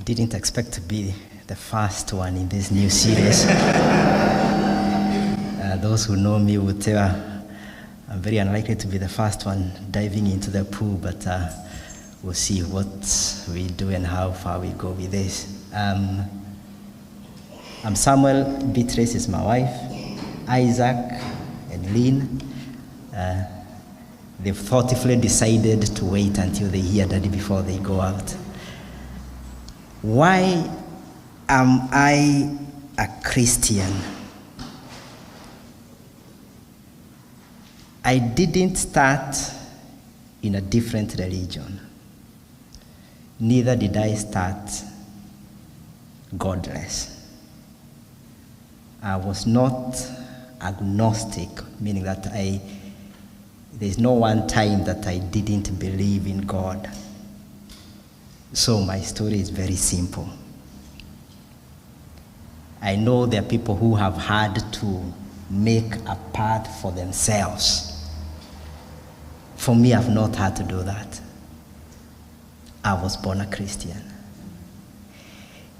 didn't expect to be the first one in this new series. Those who know me would tell I'm very unlikely to be the first one diving into the pool, but we'll see what we do and how far we go with this. I'm Samuel, Beatrice is my wife, Isaac and Lynn. They've thoughtfully decided to wait until they hear Daddy before they go out. Why am I a Christian? I didn't start in a different religion. Neither did I start godless. I was not agnostic, meaning that there's no one time that I didn't believe in God. So my story is very simple. I know there are people who have had to make a path for themselves. For me, I've not had to do that. I was born a Christian.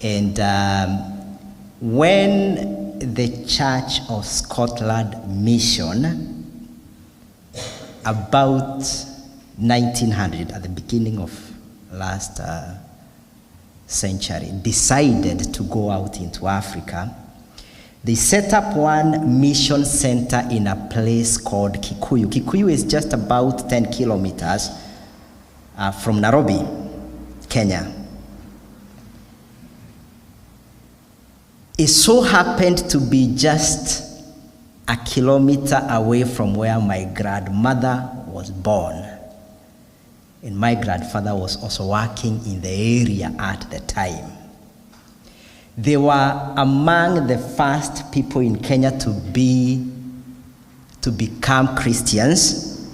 And when the Church of Scotland mission, about 1900, at the beginning of last century, decided to go out into Africa, they set up one mission center in a place called Kikuyu. Kikuyu is just about 10 kilometers from Nairobi, Kenya. It so happened to be just a kilometer away from where my grandmother was born. And my grandfather was also working in the area at the time. They were among the first people in Kenya to become Christians.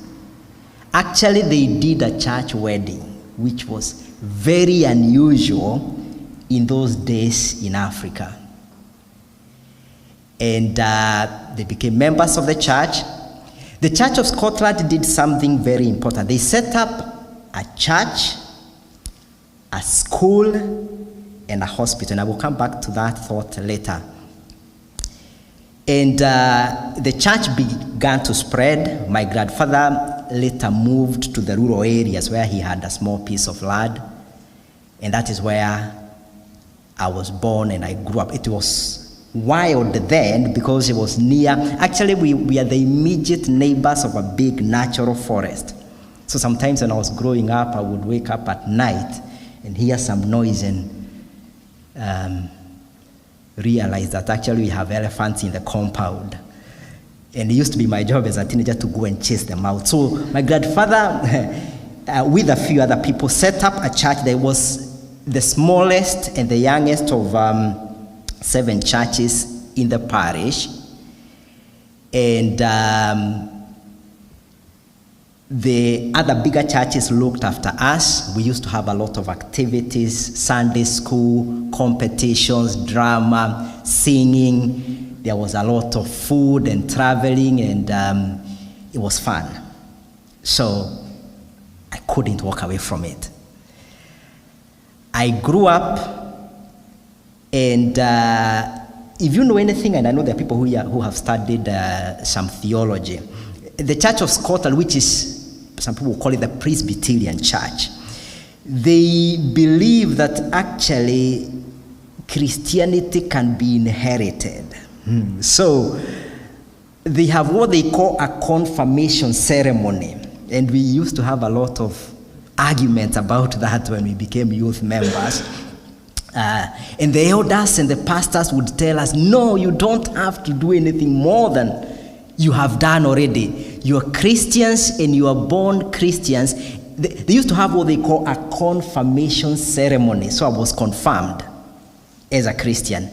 Actually, they did a church wedding, which was very unusual in those days in Africa. And they became members of the church. The Church of Scotland did something very important. They set up a church, a school, and a hospital. And I will come back to that thought later. And the church began to spread. My grandfather later moved to the rural areas where he had a small piece of land. And that is where I was born and I grew up. It was wild then because it was near. Actually, we are the immediate neighbors of a big natural forest. So sometimes when I was growing up, I would wake up at night and hear some noise and realize that actually we have elephants in the compound. And it used to be my job as a teenager to go and chase them out. So my grandfather, with a few other people, set up a church that was the smallest and the youngest of 7 churches in the parish. And the other bigger churches looked after us. We used to have a lot of activities, Sunday school, competitions, drama, singing. There was a lot of food and traveling, and it was fun. So I couldn't walk away from it. I grew up, and if you know anything, and I know there are people who have studied some theology, the Church of Scotland, which is, some people will call it the Presbyterian Church, they believe that actually Christianity can be inherited. So they have what they call a confirmation ceremony. And we used to have a lot of arguments about that when we became youth members. And the elders and the pastors would tell us, no, you don't have to do anything more than you have done already. You are Christians and you are born Christians. They used to have what they call a confirmation ceremony. So I was confirmed as a Christian.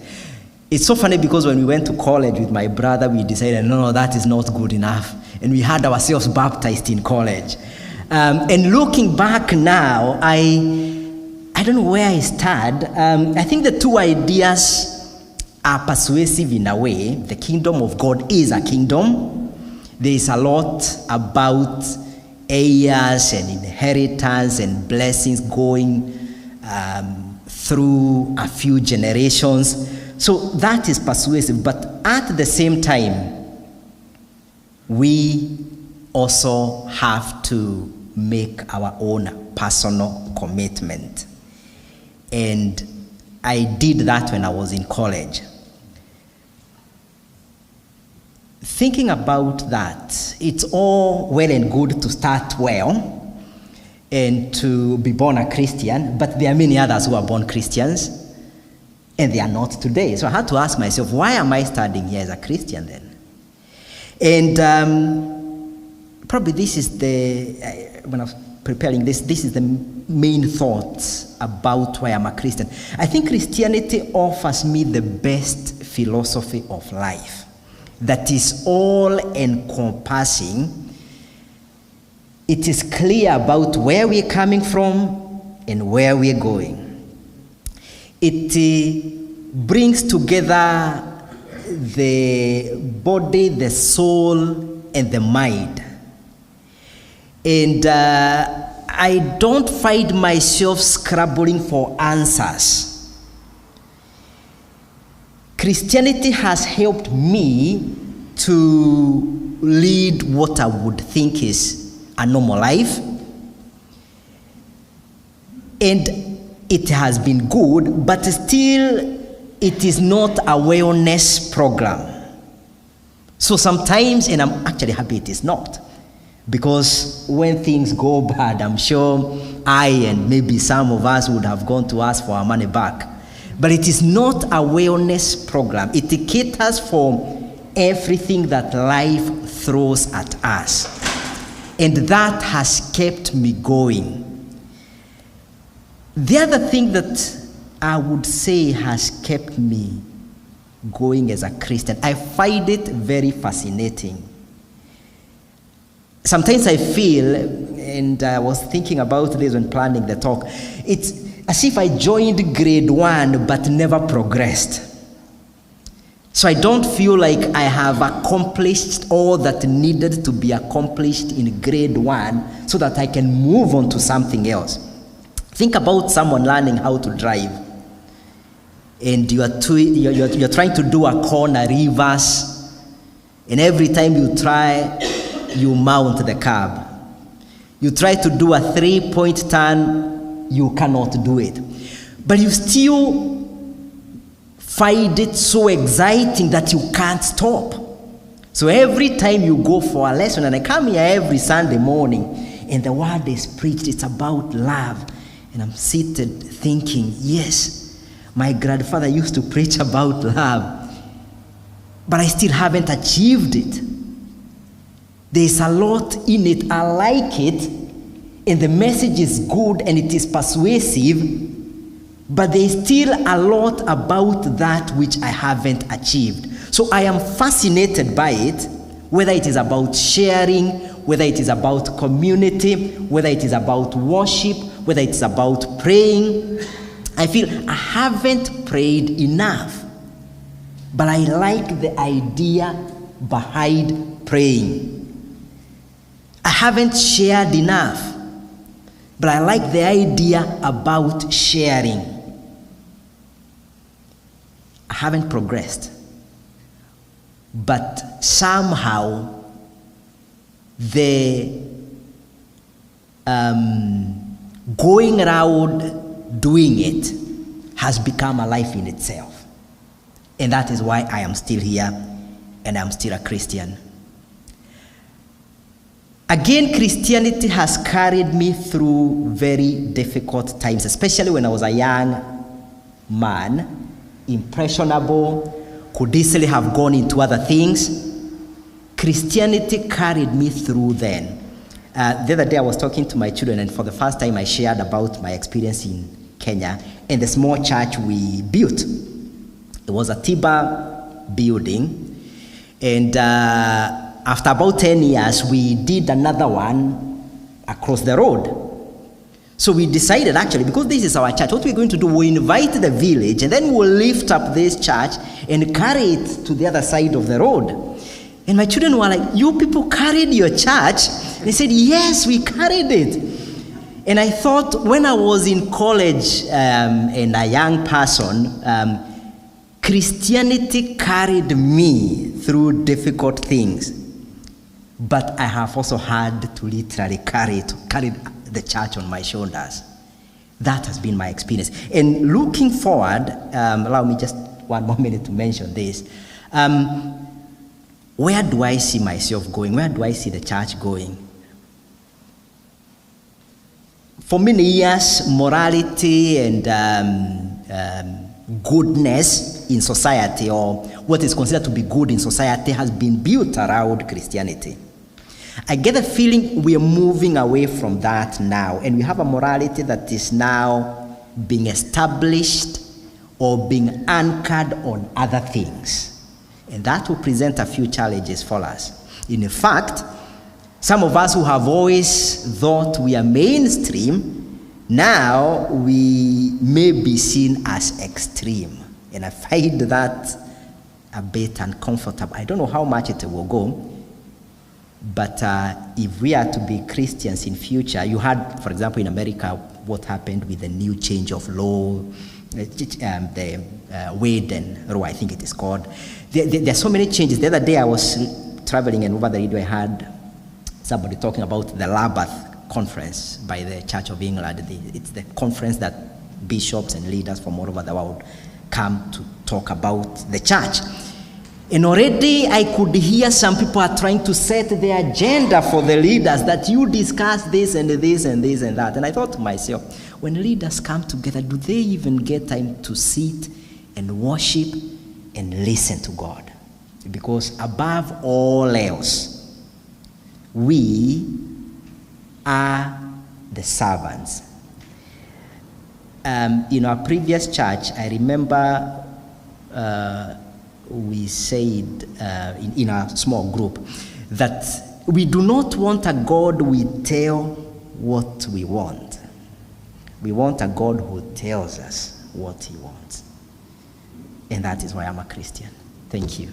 It's so funny because when we went to college with my brother, we decided, no, that is not good enough. And we had ourselves baptized in college. And looking back now, I don't know where I stand. I think the two ideas are persuasive in a way. The kingdom of God is a kingdom. There is a lot about heirs and inheritance and blessings going through a few generations. So that is persuasive. But at the same time, we also have to make our own personal commitment. And I did that when I was in college. Thinking about that, it's all well and good to start well and to be born a Christian, but there are many others who are born Christians and they are not today. So I had to ask myself, why am I studying here as a Christian then? And probably this is when I was preparing this is the main thoughts about why I'm a Christian. I think Christianity offers me the best philosophy of life that is all-encompassing. It is clear about where we're coming from and where we're going. It brings together the body, the soul, and the mind. And I don't find myself scrabbling for answers. Christianity has helped me to lead what I would think is a normal life. And it has been good, but still it is not a wellness program. So sometimes, and I'm actually happy it is not, because when things go bad, I'm sure I and maybe some of us would have gone to ask for our money back. But it is not a wellness program. It caters for everything that life throws at us. And that has kept me going. The other thing that I would say has kept me going as a Christian, I find it very fascinating. Sometimes I feel, and I was thinking about this when planning the talk, it's as if I joined grade 1 but never progressed. So I don't feel like I have accomplished all that needed to be accomplished in grade 1 so that I can move on to something else. Think about someone learning how to drive, and you're trying to do a corner reverse, and every time you try, you mount the curb. You try to do a 3-point turn, you cannot do it. But you still find it so exciting that you can't stop. So every time you go for a lesson, and I come here every Sunday morning, and the word is preached, it's about love. And I'm seated thinking, yes, my grandfather used to preach about love, but I still haven't achieved it. There's a lot in it. I like it, and the message is good and it is persuasive, but there's still a lot about that which I haven't achieved. So I am fascinated by it, whether it is about sharing, whether it is about community, whether it is about worship, whether it's about praying. I feel I haven't prayed enough, but I like the idea behind praying. I haven't shared enough, but I like the idea about sharing. I haven't progressed, but somehow the going around doing it has become a life in itself. And that is why I am still here and I'm still a Christian. Again, Christianity has carried me through very difficult times, especially when I was a young man, impressionable, could easily have gone into other things. Christianity carried me through then. The other day I was talking to my children, and for the first time I shared about my experience in Kenya and the small church we built. It was a Tiba building, and after about 10 years, we did another one across the road. So we decided, actually, because this is our church, what we're going to do, we invite the village, and then we'll lift up this church and carry it to the other side of the road. And my children were like, you people carried your church? They said, yes, we carried it. And I thought when I was in college and a young person, Christianity carried me through difficult things. But I have also had to literally carry the church on my shoulders. That has been my experience. And looking forward, allow me just one more minute to mention this. Where do I see myself going? Where do I see the church going? For many years, morality and goodness in society, or what is considered to be good in society, has been built around Christianity. I get the feeling we are moving away from that now, and we have a morality that is now being established or being anchored on other things. And that will present a few challenges for us. In fact, some of us who have always thought we are mainstream, now we may be seen as extreme. And I find that a bit uncomfortable. I don't know how much it will go. But if we are to be Christians in future, you had, for example, in America, what happened with the new change of law, the Wade and Roe, I think it is called. There are so many changes. The other day I was traveling, and over the radio I had somebody talking about the Labath conference by the Church of England. It's the conference that bishops and leaders from all over the world come to talk about the church. And already I could hear some people are trying to set the agenda for the leaders, that you discuss this and this and this and that. And I thought to myself, when leaders come together, do they even get time to sit and worship and listen to God? Because above all else, we are the servants. In our previous church, I remember we said in a small group that we do not want a God we tell what we want. We want a God who tells us what he wants. And that is why I'm a Christian. Thank you.